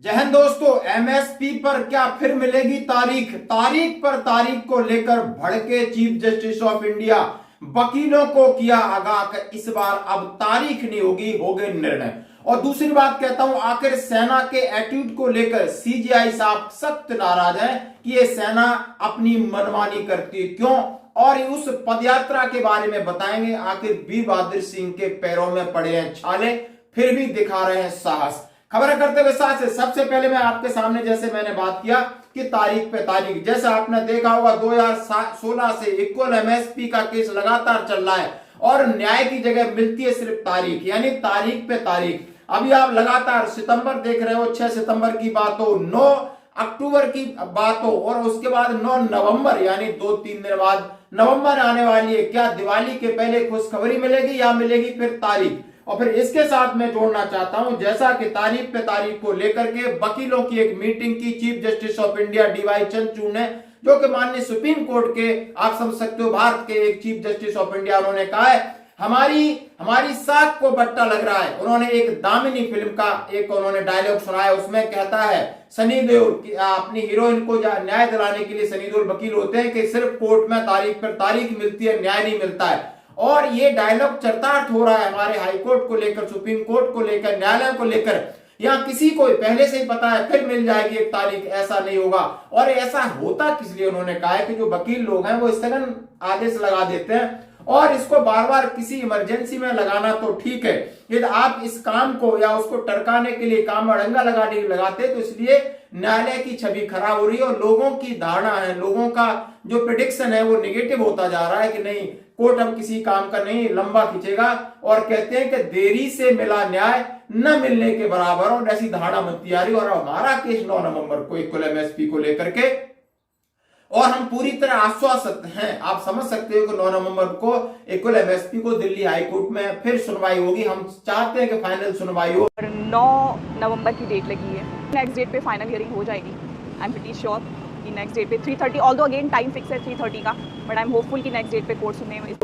जय हिंद दोस्तों, एमएसपी पर क्या फिर मिलेगी तारीख? तारीख पर तारीख को लेकर भड़के चीफ जस्टिस ऑफ इंडिया। वकीलों को किया आगाह कि इस बार अब तारीख नहीं होगी, हो गए निर्णय। और दूसरी बात कहता हूं, आखिर सेना के एटीट्यूड को लेकर सीजीआई साहब सख्त नाराज हैं कि ये सेना अपनी मनमानी करती है, क्यों? और उस पदयात्रा के बारे में बताएंगे। आखिर वीर बहादुर सिंह के पैरों में पड़े हैं छाले, फिर भी दिखा रहे हैं साहस। खबर करते हुए साथ से सबसे पहले मैं आपके सामने, जैसे मैंने बात किया कि तारीख पे तारीख, जैसे आपने देखा होगा 2016 से इक्वल एमएसपी का केस लगातार चल रहा है और न्याय की जगह मिलती है सिर्फ तारीख, यानी तारीख पे तारीख। अभी आप लगातार सितंबर देख रहे हो, 6 सितंबर की बात हो, 9 अक्टूबर की बात हो और उसके बाद 9 नवंबर, यानी 2-3 दिन बाद नवंबर आने वाली है। क्या दिवाली के पहले खुशखबरी मिलेगी या मिलेगी फिर तारीख? और फिर इसके साथ मैं जोड़ना चाहता हूं, जैसा कि तारीख पे तारीख को लेकर के वकीलों की एक मीटिंग की chief justice of India D Y Chandrachud ने, जो कि माननीय सुप्रीम कोर्ट के, आप समझ सकते हो, भारत के एक चीफ जस्टिस ऑफ इंडिया, उन्होंने कहा है हमारी साख को बट्टा लग रहा है। उन्होंने एक दामिनी फिल्म का एक उन्होंने डायलॉग सुनाया, उसमें कहता है सनी देओल अपनी हीरोइन को न्याय दिलाने के लिए, सनी देओल वकील होते हैं, कि सिर्फ कोर्ट में तारीख पर तारीख मिलती है, न्याय नहीं मिलता है। और ये डायलॉग चरितार्थ हो रहा है हमारे हाई कोर्ट को लेकर, सुप्रीम कोर्ट को लेकर, न्यायालय को लेकर। यहाँ किसी को पहले से ही पता है फिर मिल जाएगी एक तारीख, ऐसा नहीं होगा। और ऐसा होता किस लिए? उन्होंने कहा है कि जो वकील लोग हैं वो स्थगन आदेश लगा देते हैं और इसको बार बार किसी इमरजेंसी में लगाना तो ठीक है, यदि आप इस काम को या उसको टरकाने के लिए काम अड़ंगा लगाते तो इसलिए न्यायालय की छवि खराब हो रही है और लोगों की धारणा है, लोगों का जो प्रेडिक्शन है वो निगेटिव होता जा रहा है कि नहीं, कोर्ट हम किसी काम का नहीं लंबा खींचेगा। और कहते हैं कि देरी से मिला न्याय न मिलने के बराबर, और ऐसी धारणा बनती आ रही। और हमारा केस 9 नवंबर को इक्वल एमएसपी को लेकर के, और हम पूरी तरह आश्वस्त हैं। आप समझ सकते हो कि 9 नवंबर को इक्वल एमएसपी को दिल्ली हाई कोर्ट में फिर सुनवाई होगी। हम चाहते हैं कि फाइनल सुनवाई हो। 9 नवंबर की डेट लगी है, नेक्स्ट डेट पे फाइनल हियरिंग हो जाएगी। आई एम प्रीटी श्योर कि नेक्स्ट डेट पे 3:30, ऑल्दो अगेन टाइम फिक्स है 3:30 का, बट आई एम होपफुल कि नेक्स्ट डेट पे कोर्ट सुने में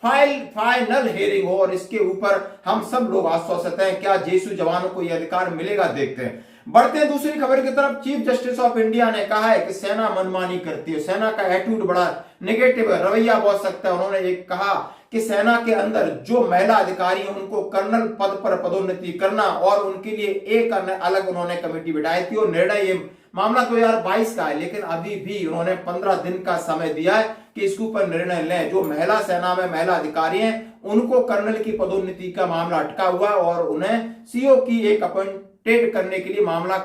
फाइनल हियरिंग हो और इसके ऊपर हम सब लोग आश्वस्त हैं। क्या जेसू जवानों को यह अधिकार मिलेगा? देखते हैं। बढ़ते हैं दूसरी खबर की तरफ। चीफ जस्टिस ऑफ इंडिया ने कहा है कि सेना मनमानी करती है, सेना का एटीट्यूड बड़ा नेगेटिव है, रवैया बहुत सख्त है। उन्होंने एक कहा कि सेना के अंदर जो महिला अधिकारी हैं उनको कर्नल पद पर पदोन्नति करना, और उनके लिए एक अलग उन्होंने कमेटी बिठाई थी। और निर्णय, ये मामला 2022 का है, लेकिन अभी भी उन्होंने 15 दिन का समय दिया है कि इसके ऊपर निर्णय लें। जो महिला सेना में महिला अधिकारी हैं उनको कर्नल की पदोन्नति का मामला अटका हुआ और उन्हें सीओ की एक अपॉइंटेड करने के लिए मामला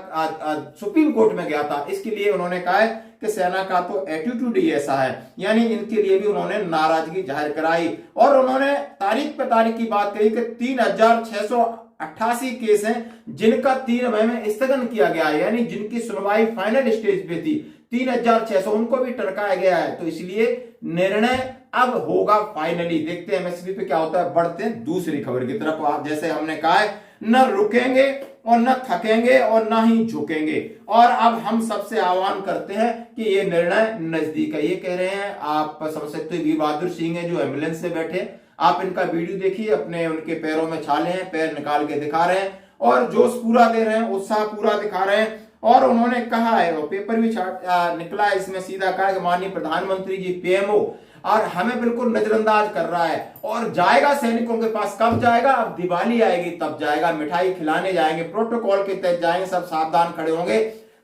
सुप्रीम कोर्ट में गया था। इसके लिए उन्होंने कहा है कि सेना का तो एटीट्यूड ही ऐसा है, यानी इनके लिए भी उन्होंने नाराजगी जाहिर कराई। और उन्होंने तारीख पे तारीख की बात कही कि 3688 केस हैं जिनका 3 मई में स्थगन किया गया है, यानी जिनकी सुनवाई फाइनल स्टेज पे थी। 3600 उनको भी टरकाया गया है। तो इसलिए निर्णय अब होगा फाइनली। देखते हैं एमएसपी पे क्या होता है। बढ़ते हैं दूसरी खबर की तरफ। जैसे हमने कहा है, न रुकेंगे और न थकेंगे और न ही झुकेंगे। और अब हम सबसे आह्वान करते हैं कि ये निर्णय नजदीक है। ये कह रहे हैं, आप समझ सकते हो, वीर बहादुर सिंह है जो एम्बुलेंस से बैठे। आप इनका वीडियो देखिए, अपने उनके पैरों में छाले हैं, पैर निकाल के दिखा रहे हैं और जोश पूरा दे रहे हैं, उत्साह पूरा दिखा रहे हैं। और उन्होंने कहा है, और पेपर भी निकला है, इसमें सीधा कहा कि माननीय प्रधानमंत्री जी पीएमओ और हमें बिल्कुल नजरअंदाज कर रहा है और जाएगा सैनिकों के पास। कब जाएगा? अब दिवाली आएगी तब जाएगा, मिठाई खिलाने जाएंगे, प्रोटोकॉल के तहत जाएंगे, सब सावधान खड़े होंगे,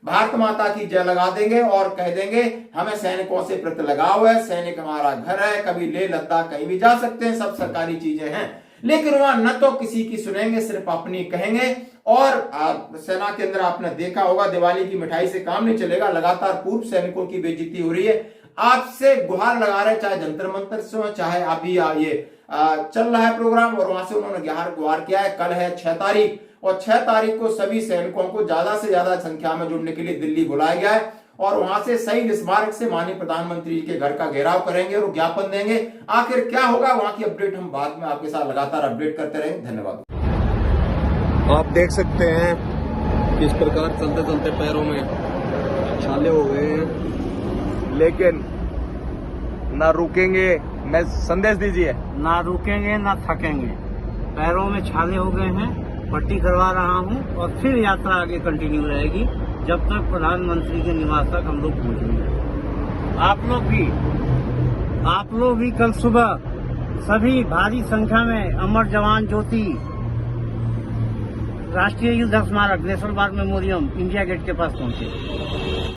भारत माता की जय लगा देंगे और कह देंगे हमें सैनिकों से प्रति लगाव है, सैनिक हमारा घर है, कभी ले लद्दाख कहीं भी जा सकते हैं, सब सरकारी चीजें हैं। लेकिन वहां न तो किसी की सुनेंगे, सिर्फ अपनी कहेंगे। और सेना के अंदर आपने देखा होगा, दिवाली की मिठाई से काम नहीं चलेगा, लगातार पूर्व सैनिकों की बेइज्जती हो रही है। आपसे गुहार लगा रहे, चाहे जंतर मंतर से, चाहे अभी ये चल रहा है प्रोग्राम, और वहां से उन्होंने गुहार किया है। कल है 6 तारीख और 6 तारीख को सभी सैनिकों को ज्यादा से ज्यादा संख्या में जुड़ने के लिए दिल्ली बुलाया गया है और वहां से शहीद स्मारक से माननीय प्रधानमंत्री जी के घर का घेराव करेंगे और ज्ञापन देंगे। आखिर क्या होगा वहां की अपडेट हम बाद में आपके साथ लगातार अपडेट करते रहेंगे। धन्यवाद। आप देख सकते हैं किस प्रकार चलते चलते पैरों में छाले हो गए हैं, लेकिन ना रुकेंगे। मैं संदेश दीजिए। ना रुकेंगे ना थकेंगे, पैरों में छाले हो गए हैं पट्टी करवा रहा हूं और फिर यात्रा आगे कंटिन्यू रहेगी जब तक प्रधानमंत्री के निवास तक हम लोग पहुंचेंगे। आप लोग भी कल सुबह सभी भारी संख्या में अमर जवान ज्योति राष्ट्रीय युद्ध स्मारक national war memorial India gate के पास पहुंचे।